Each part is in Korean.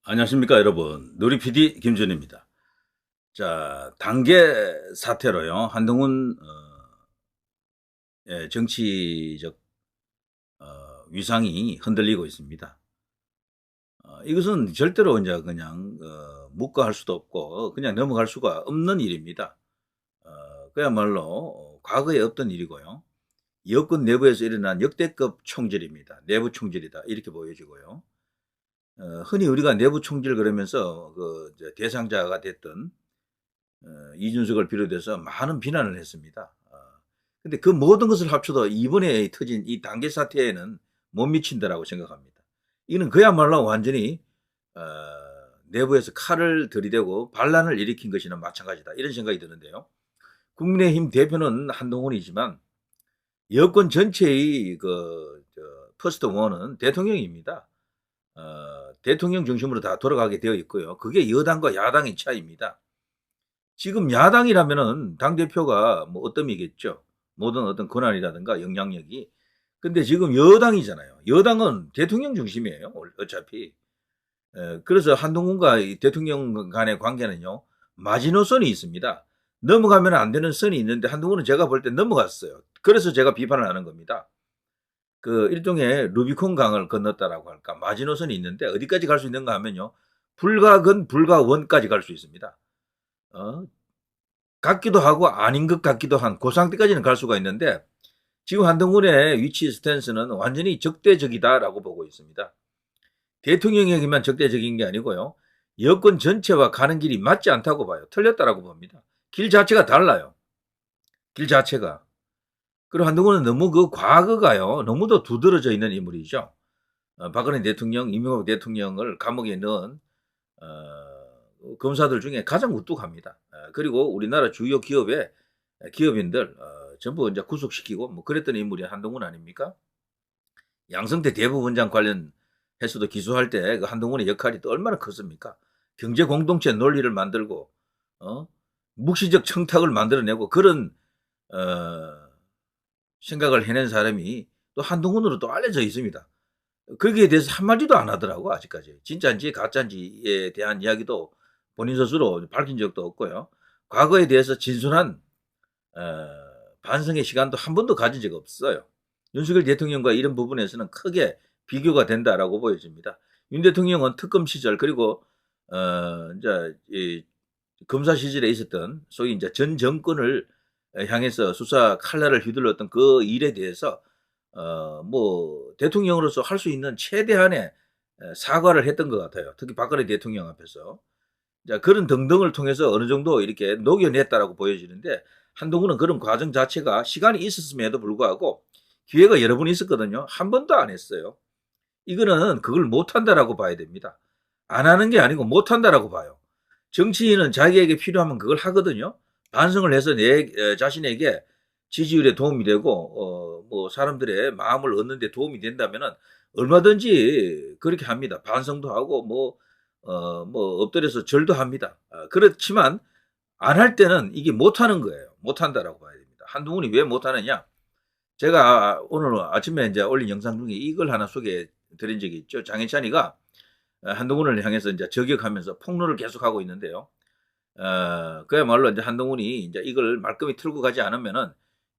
안녕하십니까 여러분. 누리 PD 김준입니다. 자, 단계 사태로요. 한동훈 의 정치적 위상이 흔들리고 있습니다. 이것은 절대로 이제 그냥 묵과할 수도 없고 그냥 넘어갈 수가 없는 일입니다. 그야말로 과거에 없던 일이고요. 여권 내부에서 일어난 역대급 총질입니다. 내부 총질이다 이렇게 보여지고요. 흔히 우리가 내부 총질 그러면서 그 이제 대상자가 됐던 이준석을 비롯해서 많은 비난을 했습니다. 근데 그 모든 것을 합쳐도 이번에 터진 이 단계 사태에는 못 미친다라고 생각합니다. 이는 그야말로 완전히 어, 내부에서 칼을 들이대고 반란을 일으킨 것이나 마찬가지다 이런 생각이 드는데요. 국민의힘 대표는 한동훈이지만 여권 전체의 퍼스트 원은 대통령입니다. 대통령 중심으로 다 돌아가게 되어 있고요. 그게 여당과 야당의 차이입니다. 지금 야당이라면은 당대표가 뭐 어뜸이겠죠. 모든 어떤 권한이라든가 영향력이. 근데 지금 여당이잖아요. 여당은 대통령 중심이에요. 어차피. 그래서 한동훈과 이 대통령 간의 관계는요. 마지노선이 있습니다. 넘어가면 안 되는 선이 있는데 한동훈은 제가 볼 때 넘어갔어요. 그래서 제가 비판을 하는 겁니다. 그 일종의 루비콘 강을 건넜다라고 할까. 마지노선이 있는데 어디까지 갈 수 있는가 하면요. 불가근 불가원까지 갈 수 있습니다. 어, 같기도 하고 아닌 것 같기도 한 그 상태까지는 갈 수가 있는데 지금 한동훈의 위치 스탠스는 완전히 적대적이다라고 보고 있습니다. 대통령에게만 적대적인 게 아니고요. 여권 전체와 가는 길이 맞지 않다고 봐요. 틀렸다라고 봅니다. 길 자체가 달라요. 길 자체가. 그리고 한동훈은 너무 그 과거가요. 너무도 두드러져 있는 인물이죠. 박근혜 대통령, 이명박 대통령을 감옥에 넣은 검사들 중에 가장 우뚝합니다. 그리고 우리나라 주요 기업의 기업인들 전부 이제 구속시키고 뭐 그랬던 인물이 한동훈 아닙니까? 양성태 대법원장 관련해서도 기소할 때 그 한동훈의 역할이 또 얼마나 컸습니까? 경제 공동체 논리를 만들고 어? 묵시적 청탁을 만들어내고 그런 어, 생각을 해낸 사람이 또 한동훈으로 또 알려져 있습니다. 거기에 대해서 한마디도 안 하더라고 아직까지. 진짜인지 가짜인지에 대한 이야기도 본인 스스로 밝힌 적도 없고요. 과거에 대해서 진순한 어, 반성의 시간도 한 번도 가진 적 없어요. 윤석열 대통령과 이런 부분에서는 크게 비교가 된다라고 보여집니다. 윤 대통령은 특검 시절 그리고 이제 이 검사 시절에 있었던 소위 이제 전 정권을 향해서 수사 칼날을 휘둘렀던 그 일에 대해서 뭐 대통령으로서 할 수 있는 최대한의 사과를 했던 것 같아요. 특히 박근혜 대통령 앞에서. 자, 그런 등등을 통해서 어느 정도 이렇게 녹여냈다라고 보여지는데 한동훈은 그런 과정 자체가 시간이 있었음에도 불구하고 기회가 여러 번 있었거든요. 한 번도 안 했어요. 이거는 그걸 못한다라고 봐야 됩니다. 안 하는 게 아니고 못한다라고 봐요. 정치인은 자기에게 필요하면 그걸 하거든요. 반성을 해서 내 자신에게 지지율에 도움이 되고 뭐 사람들의 마음을 얻는 데 도움이 된다면은 얼마든지 그렇게 합니다. 반성도 하고 뭐 엎드려서 절도 합니다. 그렇지만 안 할 때는 이게 못하는 거예요. 못한다라고 봐야 됩니다. 한동훈이 왜 못하느냐? 제가 오늘 아침에 이제 올린 영상 중에 이걸 하나 소개해 드린 적이 있죠. 장해찬이가 한동훈을 향해서 이제 저격하면서 폭로를 계속하고 있는데요. 그야말로 이제 한동훈이 이제 이걸 말끔히 틀고 가지 않으면은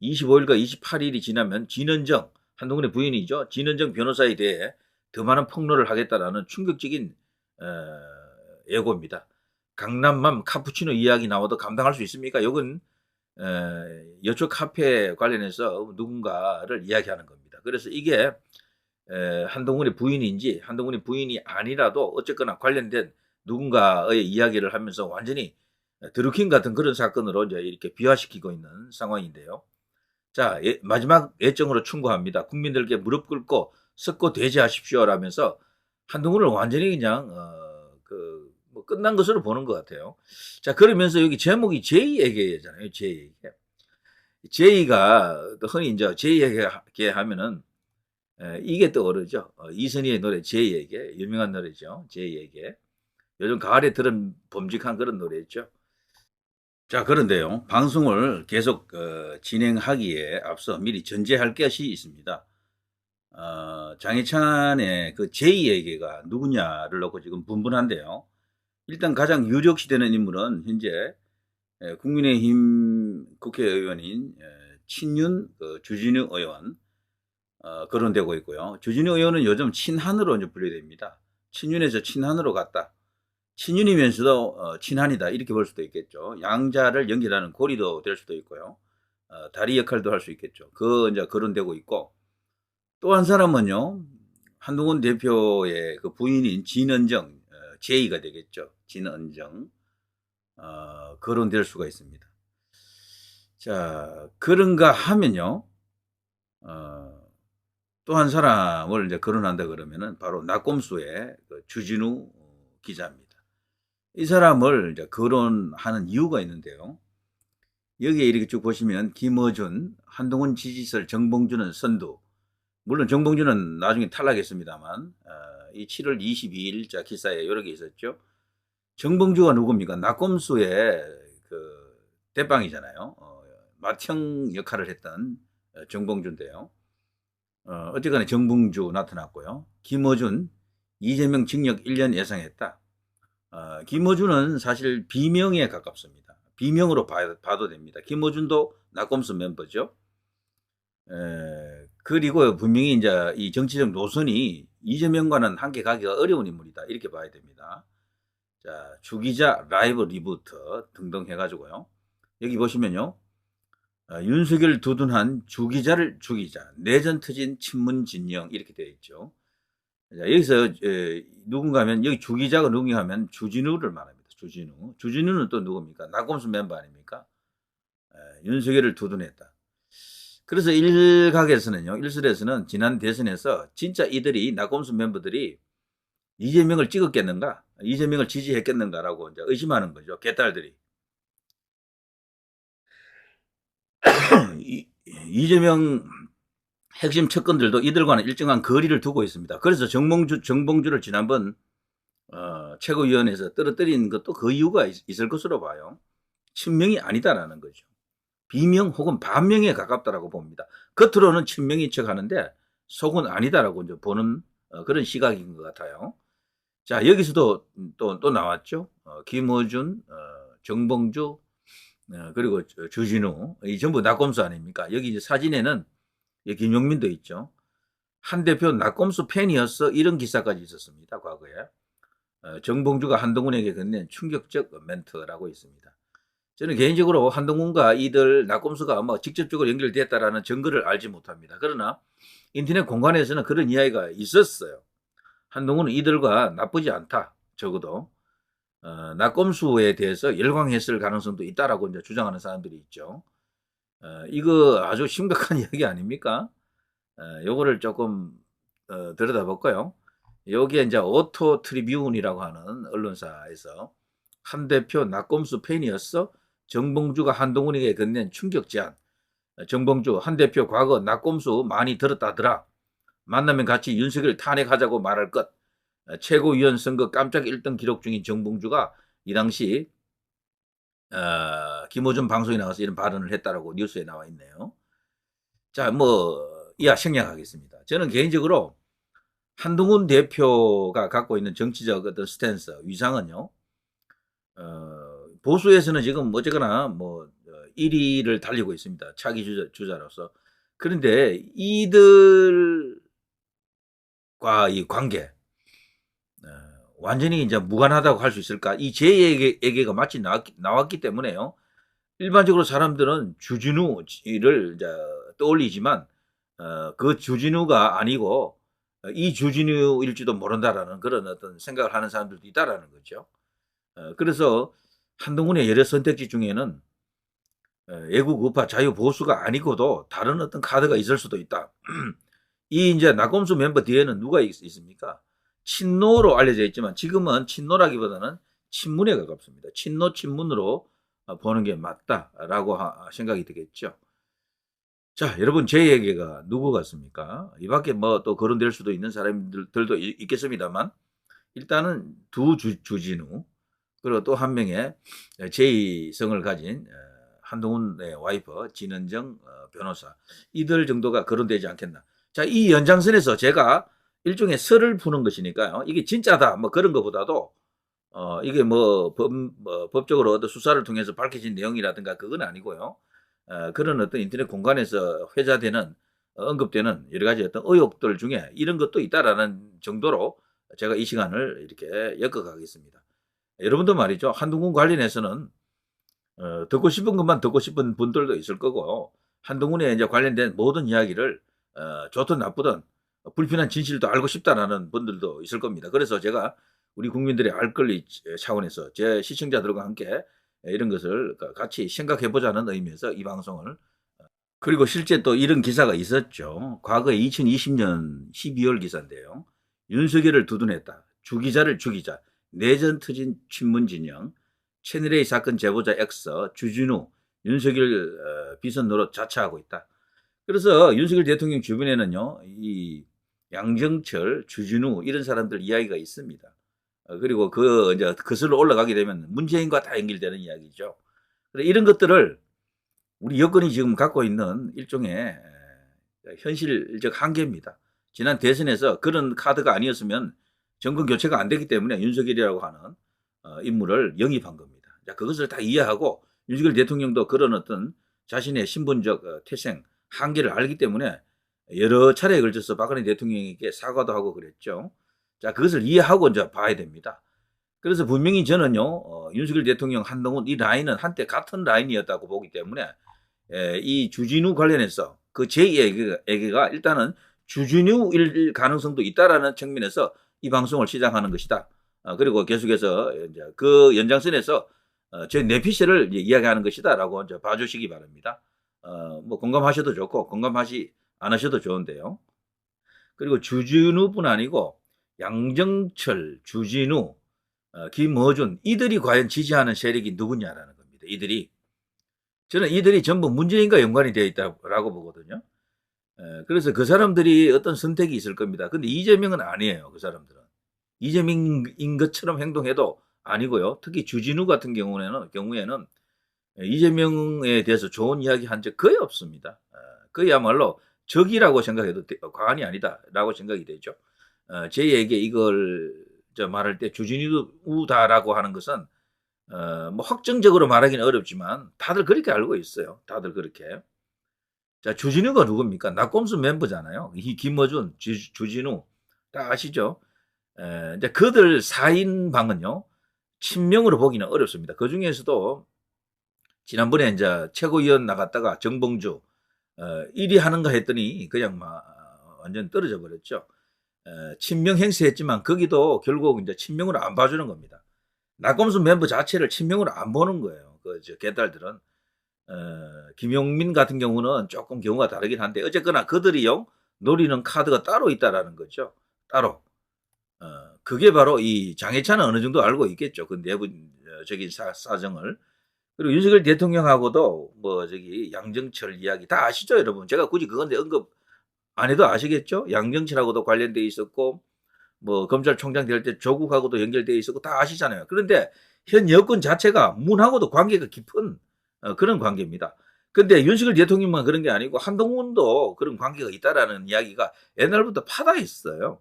25일과 28일이 지나면 진은정, 한동훈의 부인이죠. 진은정 변호사에 대해 더 많은 폭로를 하겠다라는 충격적인 어, 예고입니다. 강남맘 카푸치노 이야기 나와도 감당할 수 있습니까? 이건 여초 카페 관련해서 누군가를 이야기하는 겁니다. 그래서 이게 한동훈의 부인인지 한동훈의 부인이 아니라도 어쨌거나 관련된 누군가의 이야기를 하면서 완전히 드루킹 같은 그런 사건으로 이제 이렇게 비화시키고 있는 상황인데요. 자, 마지막 예정으로 충고합니다. 국민들께 무릎 꿇고 석고 대제하십시오라면서 한동훈을 완전히 그냥 뭐 끝난 것으로 보는 것 같아요. 자, 그러면서 여기 제목이 제이에게잖아요. 제이에게. 제이가 흔히 이제 제이에게 하면은 이게 떠오르죠. 이선희의 노래 제이에게 유명한 노래죠. 제이에게 요즘 가을에 들은 범직한 그런 노래였죠. 자, 그런데요. 방송을 계속 진행하기에 앞서 미리 전제할 것이 있습니다. 장해찬의 그 제2에게가 누구냐를 놓고 지금 분분한데요. 일단 가장 유력시되는 인물은 현재 국민의힘 국회의원인 친윤 주진우 의원 거론되고 있고요. 주진우 의원은 요즘 친한으로 이제 분류됩니다. 친윤에서 친한으로 갔다. 친윤이면서도 친한이다 이렇게 볼 수도 있겠죠. 양자를 연결하는 고리도 될 수도 있고요. 다리 역할도 할 수 있겠죠. 그 이제 거론되고 있고 또 한 사람은요. 한동훈 대표의 그 부인인 진은정 제2가 되겠죠. 진은정 거론될 수가 있습니다. 자 그런가 하면요. 또 한 사람을 이제 거론한다 그러면은 바로 낙검수의 그 주진우 기자입니다. 이 사람을 이제 거론하는 이유가 있는데요. 여기에 이렇게 쭉 보시면 김어준, 한동훈 지지설, 정봉주는 선두. 물론 정봉주는 나중에 탈락했습니다만 이 7월 22일자 기사에 여러 개 있었죠. 정봉주가 누굽니까? 낙검수의 그 대빵이잖아요. 맏형 역할을 했던 정봉주인데요. 어쨌거나 정봉주 나타났고요. 김어준, 이재명 징역 1년 예상했다. 김어준은 사실 비명에 가깝습니다. 비명으로 봐도 됩니다. 김어준도 낙검수 멤버죠. 그리고 분명히 이제 이 정치적 노선이 이재명과는 함께 가기가 어려운 인물이다. 이렇게 봐야 됩니다. 자, 주기자, 라이브 리부트 등등 해가지고요. 여기 보시면요. 윤석열 두둔한 주기자를 죽이자. 내전 터진 친문 진영 이렇게 되어 있죠. 자, 여기서 누군가 하면 여기 주기자가 누군가 하면 주진우를 말합니다. 주진우. 주진우는 또 누굽니까? 낙검수 멤버 아닙니까? 윤석열을 두둔했다. 그래서 일각에서는요, 일설에서는 지난 대선에서 진짜 이들이 낙검수 멤버들이 이재명을 찍었겠는가, 이재명을 지지했겠는가라고 이제 의심하는 거죠. 개딸들이. 이재명 핵심 측근들도 이들과는 일정한 거리를 두고 있습니다. 그래서 정봉주를 지난번 최고위원회에서 떨어뜨린 것도 그 이유가 있을 것으로 봐요. 친명이 아니다라는 거죠. 비명 혹은 반명에 가깝다라고 봅니다. 겉으로는 친명인 척 하는데 속은 아니다라고 이제 보는 그런 시각인 것 같아요. 자, 여기서도 또 나왔죠. 김어준, 정봉주, 그리고 주진우, 이 전부 낙검수 아닙니까? 여기 이제 사진에는 김용민도 있죠. 한 대표 낙검수 팬이었어. 이런 기사까지 있었습니다. 과거에. 정봉주가 한동훈에게 건넨 충격적 멘트라고 있습니다. 저는 개인적으로 한동훈과 이들 낙검수가 뭐 직접적으로 연결됐다라는 증거를 알지 못합니다. 그러나 인터넷 공간에서는 그런 이야기가 있었어요. 한동훈은 이들과 나쁘지 않다. 적어도 낙검수에 대해서 열광했을 가능성도 있다라고 이제 주장하는 사람들이 있죠. 이거 아주 심각한 이야기 아닙니까? 요거를 조금 들여다볼까요? 여기에 이제 오토 트리뷴이라고 하는 언론사에서 한 대표 낙검수 팬이었어. 정봉주가 한동훈에게 건넨 충격 제안. 정봉주 한 대표 과거 낙검수 많이 들었다더라. 만나면 같이 윤석열 탄핵하자고 말할 것. 최고위원 선거 깜짝 1등 기록 중인 정봉주가 이 당시 김어준 방송에 나와서 이런 발언을 했다라고 뉴스에 나와 있네요. 자, 이하 생략하겠습니다. 저는 개인적으로 한동훈 대표가 갖고 있는 정치적 어떤 스탠스, 위상은요, 보수에서는 지금 어쨌거나 1위를 달리고 있습니다. 차기 주자로서. 그런데 이들과 이 관계, 완전히 이제 무관하다고 할 수 있을까? 이 제2에게가 마치 나왔기 때문에요. 일반적으로 사람들은 주진우를 이제 떠올리지만, 그 주진우가 아니고, 이 주진우일지도 모른다라는 그런 어떤 생각을 하는 사람들도 있다라는 거죠. 그래서 한동훈의 여러 선택지 중에는 애국 우파 자유 보수가 아니고도 다른 어떤 카드가 있을 수도 있다. 이 이제 낙검수 멤버 뒤에는 누가 있습니까? 친노로 알려져 있지만 지금은 친노라기보다는 친문에 가깝습니다. 친문으로 보는 게 맞다라고 생각이 되겠죠. 자, 여러분 제 얘기가 누구 같습니까? 이 밖에 또 거론될 수도 있는 사람들도 있겠습니다만 일단은 두 주진우 그리고 또 한 명의 제2성을 가진 한동훈의 와이프 진은정 변호사 이들 정도가 거론되지 않겠나. 자, 이 연장선에서 제가 일종의 설을 푸는 것이니까요. 이게 진짜다 뭐 그런 것보다도 이게 뭐 법적으로 어떤 수사를 통해서 밝혀진 내용이라든가 그건 아니고요. 그런 어떤 인터넷 공간에서 회자되는 언급되는 여러 가지 어떤 의혹들 중에 이런 것도 있다라는 정도로 제가 이 시간을 이렇게 엮어가겠습니다. 여러분도 말이죠. 한동훈 관련해서는 듣고 싶은 것만 듣고 싶은 분들도 있을 거고 한동훈에 이제 관련된 모든 이야기를 좋든 나쁘든 불편한 진실도 알고 싶다라는 분들도 있을 겁니다. 그래서 제가 우리 국민들의 알 권리 차원에서 제 시청자들과 함께 이런 것을 같이 생각해 보자는 의미에서 이 방송을 그리고 실제 또 이런 기사가 있었죠. 과거에 2020년 12월 기사인데요. 윤석열을 두둔했다. 주기자를 죽이자. 내전 터진 친문 진영. 채널A 사건 제보자 X, 주진우, 윤석열 비선 노릇 자처하고 있다. 그래서 윤석열 대통령 주변에는요, 이 양정철, 주진우 이런 사람들 이야기가 있습니다. 그리고 이제 거슬러 올라가게 되면 문재인과 다 연결되는 이야기죠. 이런 것들을 우리 여건이 지금 갖고 있는 일종의 현실적 한계입니다. 지난 대선에서 그런 카드가 아니었으면 정권 교체가 안 되기 때문에 윤석열이라고 하는 인물을 영입한 겁니다. 자, 그것을 다 이해하고 윤석열 대통령도 그런 어떤 자신의 신분적 태생, 한계를 알기 때문에 여러 차례에 걸쳐서 박근혜 대통령에게 사과도 하고 그랬죠. 자, 그것을 이해하고 이제 봐야 됩니다. 그래서 분명히 저는요, 윤석열 대통령, 한동훈 이 라인은 한때 같은 라인이었다고 보기 때문에 이 주진우 관련해서 그 제2에게가 일단은 주진우일 가능성도 있다라는 측면에서 이 방송을 시작하는 것이다. 그리고 계속해서 이제 그 연장선에서 제 뇌피셜을 이야기하는 것이다라고 이제 봐주시기 바랍니다. 뭐 공감하셔도 좋고 공감하시 안 하셔도 좋은데요. 그리고 주진우뿐 아니고 양정철, 주진우, 김어준 이들이 과연 지지하는 세력이 누구냐라는 겁니다. 저는 이들이 전부 문재인과 연관이 되어 있다고 보거든요. 그래서 그 사람들이 어떤 선택이 있을 겁니다. 근데 이재명은 아니에요. 그 사람들은. 이재명인 것처럼 행동해도 아니고요. 특히 주진우 같은 경우에는 이재명에 대해서 좋은 이야기 한 적 거의 없습니다. 그야말로 적이라고 생각해도 과언이 아니다라고 생각이 되죠. 저희에게 이걸 말할 때 주진우다라고 하는 것은 뭐 확정적으로 말하기는 어렵지만 다들 그렇게 알고 있어요. 다들 그렇게. 자, 주진우가 누굽니까? 낙검수 멤버잖아요. 이 김어준, 주진우 다 아시죠? 이제 그들 4인방은요 친명으로 보기는 어렵습니다. 그 중에서도 지난번에 이제 최고위원 나갔다가 정봉주 1위 하는가 했더니 그냥 막 완전 떨어져 버렸죠. 친명 행세했지만 거기도 결국 이제 친명으로 안 봐주는 겁니다. 낙검수 멤버 자체를 친명으로 안 보는 거예요. 개딸들은. 김용민 같은 경우는 조금 경우가 다르긴 한데 어쨌거나 그들이요 노리는 카드가 따로 있다라는 거죠. 따로. 그게 바로 이 장해찬은 어느 정도 알고 있겠죠. 그 내부적인 사정을. 그리고 윤석열 대통령하고도 양정철 이야기 다 아시죠, 여러분? 제가 굳이 그건데 언급 안 해도 아시겠죠? 양정철하고도 관련돼 있었고 뭐 검찰총장 될 때 조국하고도 연결돼 있었고 다 아시잖아요. 그런데 현 여권 자체가 문하고도 관계가 깊은 그런 관계입니다. 근데 윤석열 대통령만 그런 게 아니고 한동훈도 그런 관계가 있다라는 이야기가 옛날부터 파다 있어요.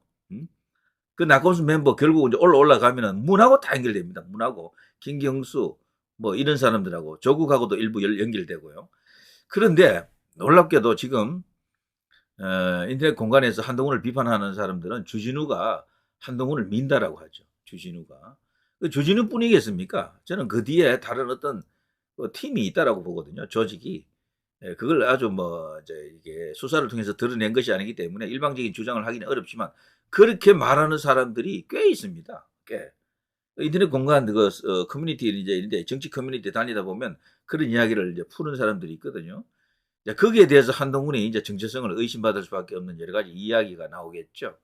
그 낙검수 멤버 결국 이제 올라가면은 문하고 다 연결됩니다. 문하고 김경수 뭐 이런 사람들하고 조국하고도 일부 연결되고요. 그런데 놀랍게도 지금 인터넷 공간에서 한동훈을 비판하는 사람들은 주진우가 한동훈을 민다라고 하죠. 주진우가. 그 주진우뿐이겠습니까? 저는 그 뒤에 다른 어떤 팀이 있다라고 보거든요. 조직이. 그걸 아주 이게 수사를 통해서 드러낸 것이 아니기 때문에 일방적인 주장을 하기는 어렵지만 그렇게 말하는 사람들이 꽤 있습니다. 꽤. 인터넷 공간 커뮤니티 이제 정치 커뮤니티 다니다 보면 그런 이야기를 이제 푸는 사람들이 있거든요. 거기에 대해서 한동훈이 이제 정체성을 의심받을 수밖에 없는 여러 가지 이야기가 나오겠죠.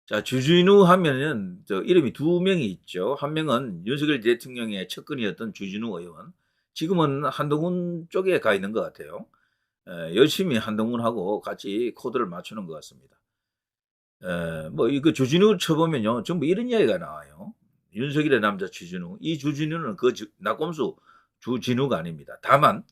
자, 주진우 하면은 이름이 두 명이 있죠. 한 명은 윤석열 대통령의 측근이었던 주진우 의원. 지금은 한동훈 쪽에 가 있는 것 같아요. 열심히 한동훈하고 같이 코드를 맞추는 것 같습니다. 이거 주진우 쳐보면요. 전부 이런 이야기가 나와요. 윤석열의 남자 주진우. 이 주진우는 낙검수 주진우가 아닙니다. 다만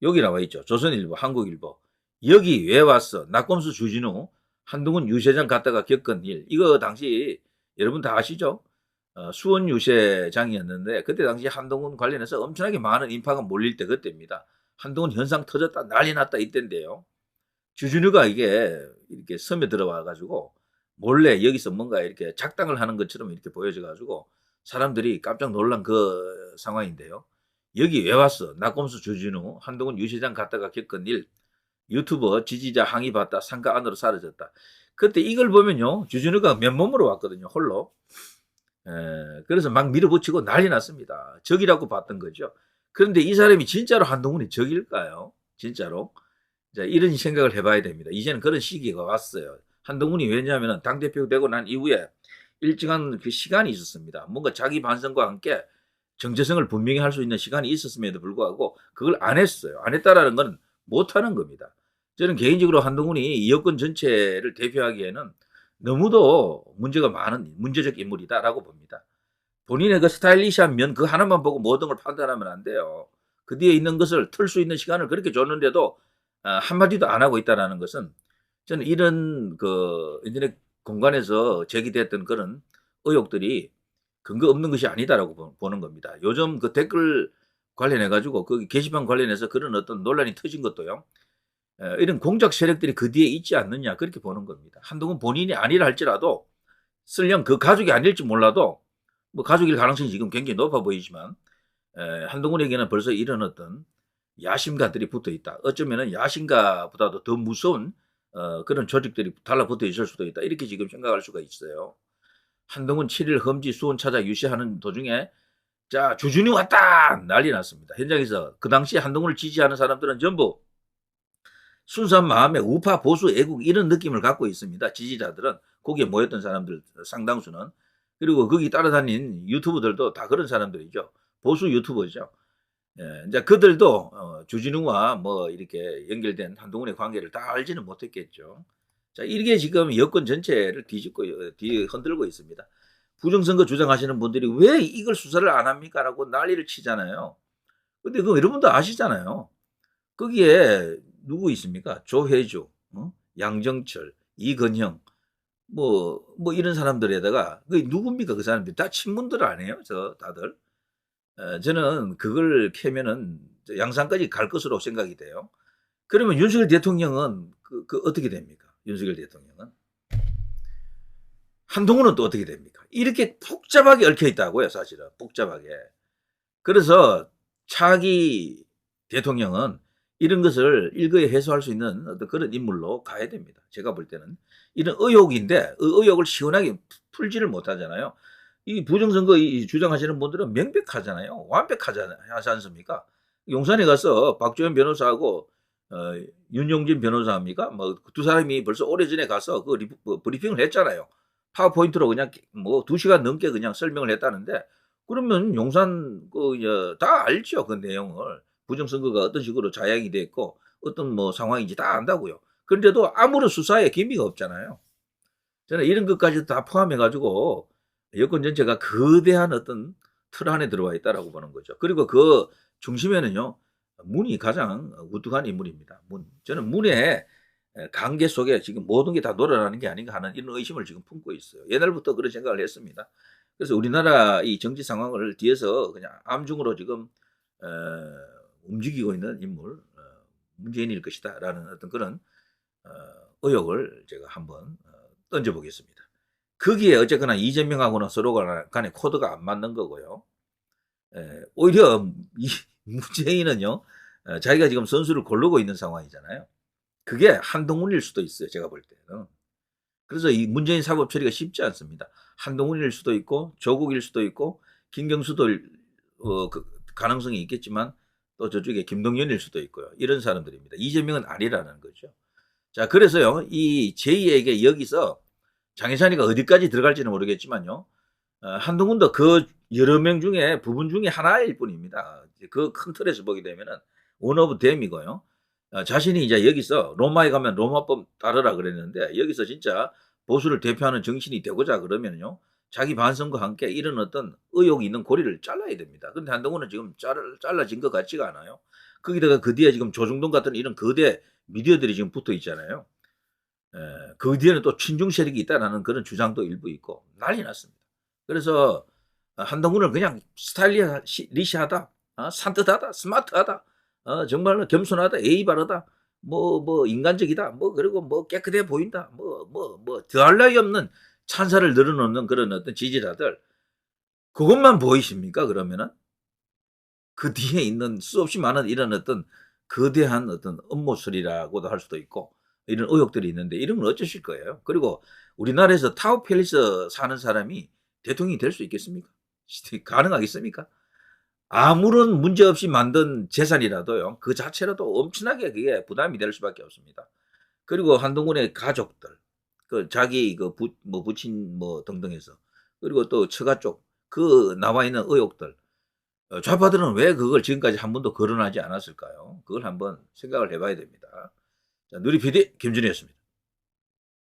여기 나와 있죠. 조선일보, 한국일보. 여기 왜 왔어? 낙검수 주진우, 한동훈 유세장 갔다가 겪은 일. 이거 당시 여러분 다 아시죠? 수원 유세장이었는데 그때 당시 한동훈 관련해서 엄청나게 많은 인파가 몰릴 때 그때입니다. 한동훈 현상 터졌다 난리 났다 이때인데요. 주진우가 이게 이렇게 섬에 들어와 가지고 몰래 여기서 뭔가 이렇게 작당을 하는 것처럼 이렇게 보여져 가지고 사람들이 깜짝 놀란 그 상황인데요. 여기 왜 왔어? 낙검수 주진우, 한동훈 유세장 갔다가 겪은 일. 유튜버 지지자 항의 받다 상가 안으로 사라졌다. 그때 이걸 보면요. 주진우가 맨몸으로 왔거든요. 홀로. 그래서 막 밀어붙이고 난리 났습니다. 적이라고 봤던 거죠. 그런데 이 사람이 진짜로 한동훈이 적일까요? 진짜로? 자, 이런 생각을 해봐야 됩니다. 이제는 그런 시기가 왔어요. 한동훈이 왜냐하면 당대표 되고 난 이후에 일정한 그 시간이 있었습니다. 뭔가 자기 반성과 함께 정체성을 분명히 할 수 있는 시간이 있었음에도 불구하고 그걸 안 했어요. 안 했다라는 건 못하는 겁니다. 저는 개인적으로 한동훈이 이 여권 전체를 대표하기에는 너무도 문제가 많은 문제적 인물이다라고 봅니다. 본인의 그 스타일리시한 면 그 하나만 보고 모든 걸 판단하면 안 돼요. 그 뒤에 있는 것을 틀 수 있는 시간을 그렇게 줬는데도 한마디도 안 하고 있다는 것은 저는 이런 그 인터넷 공간에서 제기됐던 그런 의혹들이 근거 없는 것이 아니다라고 보는 겁니다. 요즘 그 댓글 관련해 가지고 그 게시판 관련해서 그런 어떤 논란이 터진 것도요. 이런 공작 세력들이 그 뒤에 있지 않느냐 그렇게 보는 겁니다. 한동훈 본인이 아니라 할지라도 설령 그 가족이 아닐지 몰라도 뭐 가족일 가능성이 지금 굉장히 높아 보이지만 한동훈에게는 벌써 이런 어떤 야심가들이 붙어 있다. 어쩌면은 야심가보다도 더 무서운 그런 조직들이 달라붙어 있을 수도 있다. 이렇게 지금 생각할 수가 있어요. 한동훈 7일 험지 수원 찾아 유세하는 도중에 자 주준이 왔다 난리 났습니다. 현장에서 그 당시 한동훈을 지지하는 사람들은 전부 순수한 마음에 우파 보수 애국 이런 느낌을 갖고 있습니다. 지지자들은 거기에 모였던 사람들 상당수는 그리고 거기 따라다닌 유튜버들도 다 그런 사람들이죠. 보수 유튜버죠. 예, 이제 그들도 주진우와 뭐 이렇게 연결된 한동훈의 관계를 다 알지는 못했겠죠. 자, 이게 지금 여권 전체를 흔들고 있습니다. 부정선거 주장하시는 분들이 왜 이걸 수사를 안 합니까? 라고 난리를 치잖아요. 근데 그거 여러분도 아시잖아요. 거기에 누구 있습니까? 조혜주, 양정철, 이건형, 뭐 이런 사람들에다가 그 누굽니까? 그 사람들 다 친문들 아니에요? 다들. 저는 그걸 캐면은 양산까지 갈 것으로 생각이 돼요. 그러면 윤석열 대통령은 그 어떻게 됩니까? 윤석열 대통령은. 한동훈은 또 어떻게 됩니까? 이렇게 복잡하게 얽혀 있다고요, 사실은. 복잡하게. 그래서 차기 대통령은 이런 것을 일거에 해소할 수 있는 어떤 그런 인물로 가야 됩니다. 제가 볼 때는. 이런 의혹인데, 의혹을 시원하게 풀지를 못하잖아요. 이 부정선거 주장하시는 분들은 명백하잖아요. 완벽하지 않습니까? 용산에 가서 박주현 변호사하고 윤용진 변호사입니까? 뭐 두 사람이 벌써 오래전에 가서 그 브리핑을 했잖아요. 파워포인트로 그냥 뭐 2시간 넘게 그냥 설명을 했다는데 그러면 용산 다 알죠. 그 내용을. 부정선거가 어떤 식으로 자양이 됐고 어떤 뭐 상황인지 다 안다고요. 그런데도 아무런 수사에 기미가 없잖아요. 저는 이런 것까지 다 포함해 가지고 여권 전체가 거대한 어떤 틀 안에 들어와 있다라고 보는 거죠. 그리고 그 중심에는요. 문이 가장 우뚝한 인물입니다. 저는 문의 관계 속에 지금 모든 게 다 놀아나는 게 아닌가 하는 이런 의심을 지금 품고 있어요. 옛날부터 그런 생각을 했습니다. 그래서 우리나라 이 정치 상황을 뒤에서 그냥 암중으로 지금 움직이고 있는 인물 문재인일 것이다라는 어떤 그런 의혹을 제가 한번 던져보겠습니다. 거기에 어쨌거나 이재명하고는 서로 간에 코드가 안 맞는 거고요. 오히려 이 문재인은요, 자기가 지금 선수를 고르고 있는 상황이잖아요. 그게 한동훈일 수도 있어요, 제가 볼 때는. 그래서 이 문재인 사법 처리가 쉽지 않습니다. 한동훈일 수도 있고, 조국일 수도 있고, 김경수도 그 가능성이 있겠지만, 또 저쪽에 김동연일 수도 있고요. 이런 사람들입니다. 이재명은 아니라는 거죠. 자, 그래서요, 이 제2에게 여기서 장혜찬이가 어디까지 들어갈지는 모르겠지만요. 한동훈도 그 여러 명 중에 부분 중에 하나일 뿐입니다. 그 큰 틀에서 보게 되면은 원 오브 댐이고요. 자신이 이제 여기서 로마에 가면 로마법 따르라 그랬는데 여기서 진짜 보수를 대표하는 정신이 되고자 그러면요. 자기 반성과 함께 이런 어떤 의혹이 있는 고리를 잘라야 됩니다. 근데 한동훈은 지금 잘라진 것 같지가 않아요. 거기다가 그 뒤에 지금 조중동 같은 이런 거대 미디어들이 지금 붙어 있잖아요. 그 뒤에는 또 친중 세력이 있다라는 그런 주장도 일부 있고 난리 났습니다. 그래서 한동훈을 그냥 스타일리시하다, 산뜻하다, 스마트하다, 정말로 겸손하다, 예의 바르다, 뭐 인간적이다, 뭐 그리고 뭐 깨끗해 보인다, 뭐 더할 나위 없는 찬사를 늘어놓는 그런 어떤 지지자들 그것만 보이십니까? 그러면은 그 뒤에 있는 수없이 많은 이런 어떤 거대한 어떤 음모설이라고도 할 수도 있고 이런 의혹들이 있는데 이런 건 어쩌실 거예요? 그리고 우리나라에서 타워 팰리스 사는 사람이 대통령이 될 수 있겠습니까? 가능하겠습니까? 아무런 문제 없이 만든 재산이라도요. 그 자체로도 엄청나게 그게 부담이 될 수밖에 없습니다. 그리고 한동훈의 가족들, 그 자기 부친 뭐 등등해서 그리고 또 처가 쪽 그 나와 있는 의혹들 좌파들은 왜 그걸 지금까지 한 번도 거론하지 않았을까요? 그걸 한번 생각을 해봐야 됩니다. 자, 누리 PD 김준이었습니다.